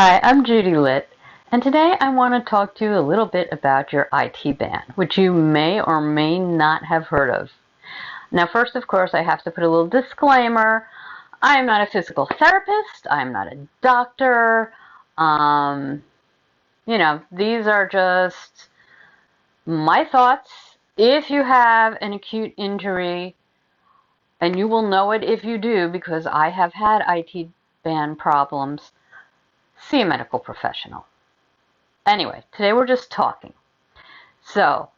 Hi, I'm Judy Litt, and today I want to talk to you a little bit about your IT band, which you may or may not have heard of. Now, first, of course, I have to put a little disclaimer. I am not a physical therapist. I am not a doctor. Um, these are just my thoughts. If you have an acute injury, and you will know it if you do, because I have had IT band problems, see a medical professional. Anyway, today we're just talking. So,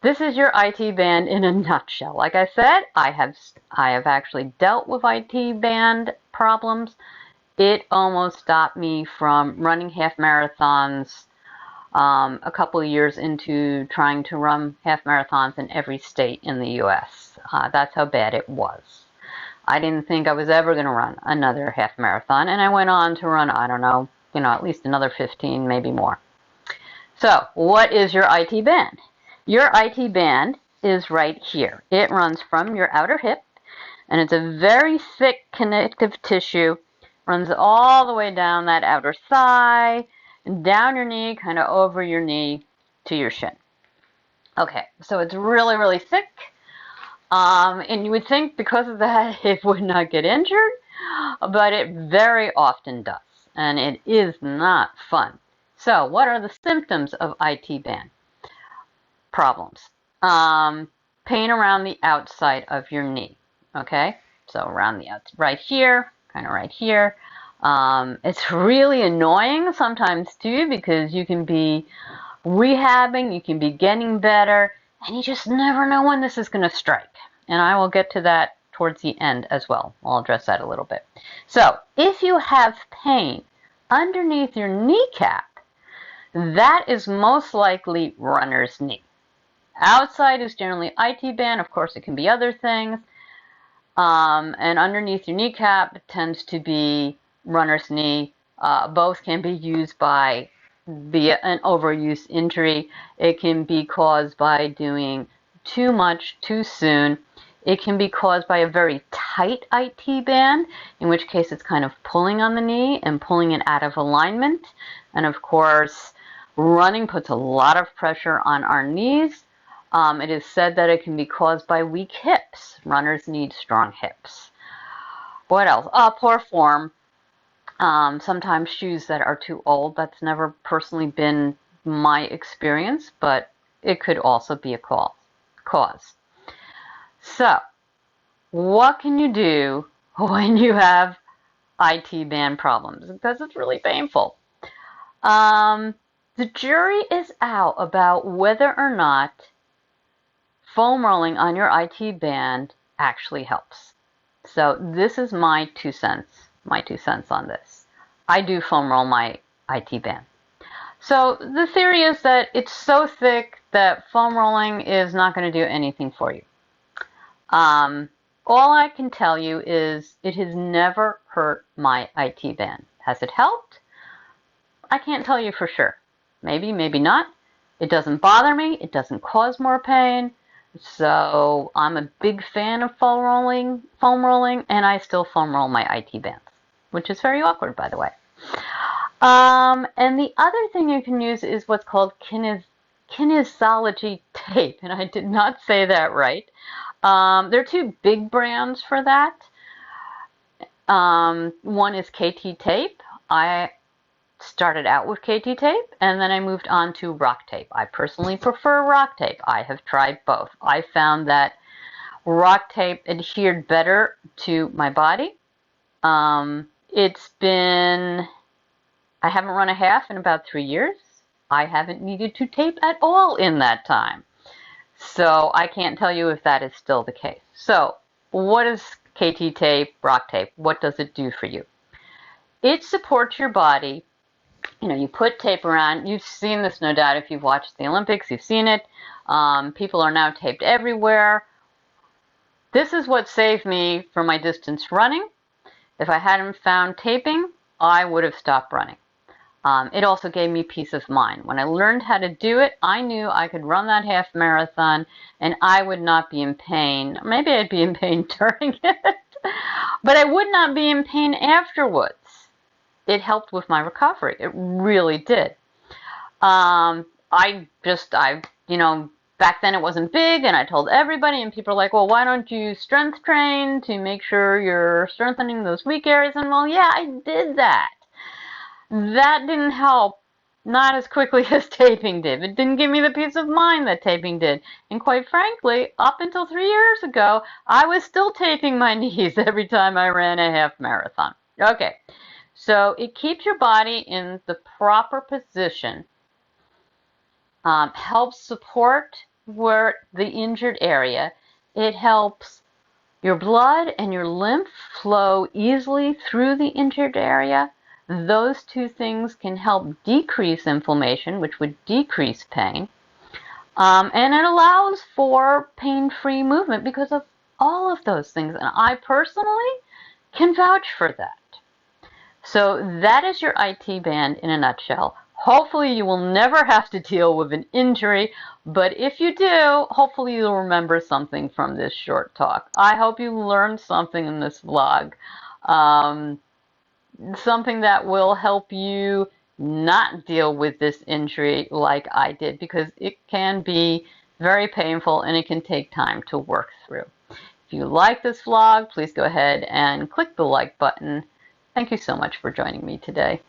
this is your IT band in a nutshell. Like I said, I have actually dealt with IT band problems. It almost stopped me from running half marathons a couple of years into trying to run half marathons in every state in the U.S. That's how bad it was. I didn't think I was ever going to run another half marathon, and I went on to run, I don't know, at least another 15, maybe more. So, what is your IT band? Your IT band is right here. It runs from your outer hip, and it's a very thick connective tissue, runs all the way down that outer thigh, and down your knee, kind of over your knee to your shin. Okay, so it's really, really thick, and you would think because of that it would not get injured, but it very often does, and it is not fun. So, what are the symptoms of IT band problems? Pain around the outside of your knee. Okay, so around the outside, right here, kind of right here. It's really annoying sometimes too because you can be rehabbing, you can be getting better, and you just never know when this is going to strike. And I will get to that towards the end as well. I'll address that a little bit. So, if you have pain underneath your kneecap, that is most likely runner's knee. Outside is generally IT band. Of course, it can be other things. And underneath your kneecap tends to be runner's knee. Both can be used by via an overuse injury. It can be caused by doing too much too soon. It can be caused by a very tight IT band, in which case it's kind of pulling on the knee and pulling it out of alignment. And of course, running puts a lot of pressure on our knees. It is said that it can be caused by weak hips. Runners need strong hips. What else? Poor form. Sometimes shoes that are too old. That's never personally been my experience, but it could also be a cause. So, what can you do when you have IT band problems? Because it's really painful. The jury is out about whether or not foam rolling on your IT band actually helps. So this is my 2 cents on this. I do foam roll my IT band. So the theory is that it's so thick that foam rolling is not going to do anything for you. All I can tell you is it has never hurt my IT band. Has it helped? I can't tell you for sure. Maybe, maybe not. It doesn't bother me. It doesn't cause more pain. So I'm a big fan of foam rolling, and I still foam roll my IT bands, which is very awkward, by the way. And the other thing you can use is what's called kinesiology tape, and I did not say that right. There are two big brands for that. One is KT tape. I started out with KT tape, and then I moved on to rock tape. I personally prefer rock tape. I have tried both. I found that rock tape adhered better to my body. I haven't run a half in about 3 years. I haven't needed to tape at all in that time. So I can't tell you if that is still the case. So what is KT tape, rock tape? What does it do for you? It supports your body. You put tape around. You've seen this, no doubt, if you've watched the Olympics. You've seen it. People are now taped everywhere. This is what saved me from my distance running. If I hadn't found taping, I would have stopped running. It also gave me peace of mind. When I learned how to do it, I knew I could run that half marathon and I would not be in pain. Maybe I'd be in pain during it, but I would not be in pain afterwards. it helped with my recovery. It really did. Back then it wasn't big, and I told everybody, and people are like, well, why don't you strength train to make sure you're strengthening those weak areas? And well, yeah, I did that. That didn't help, not as quickly as taping did. It didn't give me the peace of mind that taping did. And quite frankly, up until 3 years ago, I was still taping my knees every time I ran a half marathon. Okay, so it keeps your body in the proper position, helps support where the injured area. It helps your blood and your lymph flow easily through the injured area. Those two things can help decrease inflammation, which would decrease pain. And it allows for pain-free movement because of all of those things. And I personally can vouch for that. So that is your IT band in a nutshell. Hopefully you will never have to deal with an injury, but if you do, hopefully you'll remember something from this short talk. I hope you learned something in this vlog, something that will help you not deal with this injury like I did, because it can be very painful and it can take time to work through. If you like this vlog, please go ahead and click the like button. Thank you so much for joining me today.